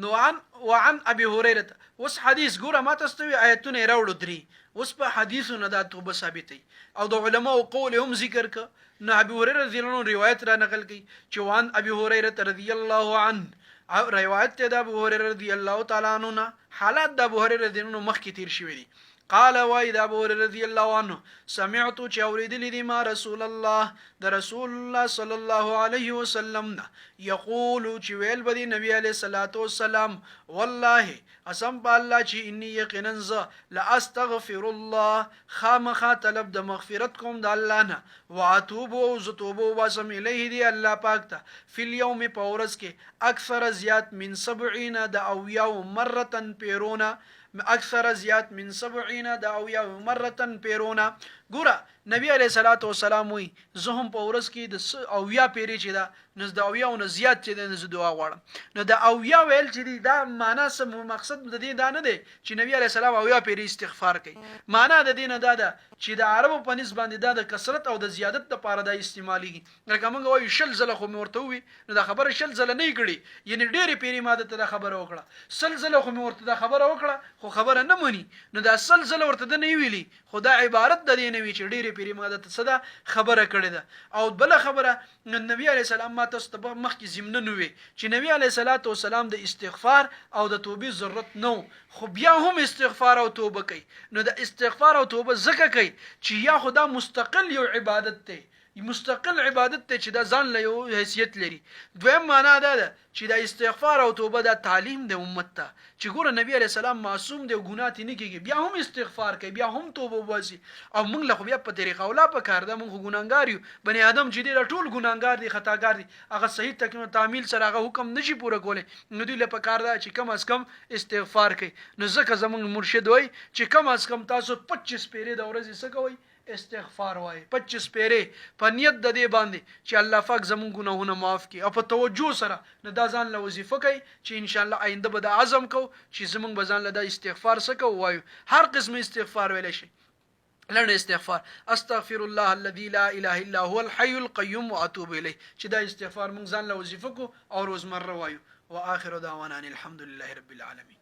نو وعن ابي هريره اوس حدیث ګوره ما تاسو ته آیتونه راوړو درې اوس په حدیثونو دا توبه ثابتې او د علماء قول هم ذکر ک نو ابي هريره رضی الله عنه روایت را نقل کړي چې وان ابي هريره رضی الله عنه روایت ته د ابو هريره رضی الله تعالی عنه حالات د ابو هريره رضی الله عنه مخکې تیر شوی دي قال وايد ابو هريره رضی الله عنه سمعت چاوریدلی دی ما رسول الله د رسول الله صلی الله علیه وسلم یقول چې ویل بدی نبی علیہ الصلوۃ والسلام والله قسم بالله چې انی یقینا ز لا استغفر الله خامخ طلب د مغفرت کوم د الله نه واتوب او زتوب واسم الیه دی الله پاک ته فی اليوم پورس کې اکثر زیات من 70 د او یو مره پیرونا اکثر زیات من 70 د او یو مره پیرونا ګوره نبی علیہ الصلوۃ والسلام وی زهم په ورځ کې د او یا پیری چې دا نز د او یا او زیات چې د دعا غواړم نو د او یا ویل چې دا معنا سم مقصد د دې دا نه دی چې نبی علیہ السلام او یا پیری استغفار کوي معنا د دې نه دا ده چې د عربو په نسبت باندې دا د کثرت او د زیادت لپاره د استعمالي لکه موږ وایو شل زله خو مرته وي نو دا خبره شل زله نه کړي یعنی ډېری پیری ماده ته خبره وکړه سل زله خو مرته خبره وکړه خو خبره نه مني نو دا سل زله ورته نه ویلي خدا عبارت د دې نه وی چې ډېری پیری ماده ته صدا خبره کړې ده او بل خبره نبی علیہ السلام ما تاسو ته مخکې زمنه نوې چې نبی علیہ الصلوۃ والسلام د استغفار او د توبې ضرورت نو خو بیا هم استغفار او توبه کوي نو د استغفار او توبه زکه کوي چې یا خدا مستقل یو عبادت ته مستقل عبادت ته چې دا ځان له یو حیثیت لري دویم معنا دا ده چې دا استغفار او توبه دا تعلیم د امت ته چې ګوره نبی علیہ السلام معصوم دی ګناه نه کوي بیا هم استغفار کوي بیا هم توبه واسي او موږ له خو بیا په طریقه ولا په کار ده موږ ګناګار یو بني ادم چې دی ټول ګناګار دي خطاګار دي هغه صحیح تکمه تعمیل سره هغه حکم نشي پوره کوله نو دی له په کار ده چې کم از کم استغفار کوي نو ځکه زمونږ مرشد وای چې کم از کم تاسو 25 پیری د ورځې څه کوي استغفار وای 25 پیری په نیت د دې باندې چې الله پاک زموږ ګناهونه معاف کړي او په توجه سره نه دا ځان له وظیفه کوي چې ان شاء الله آینده به د عزم کو چې زموږ بزان له د استغفار سکو وایو هر قسم استغفار ویل شي لړ استغفار استغفر الله الذي لا اله الا هو الحي القيوم واتوب اليه چې دا استغفار موږ ځان له وظیفه کو او روزمره وایو واخر دعوانا الحمد لله رب العالمين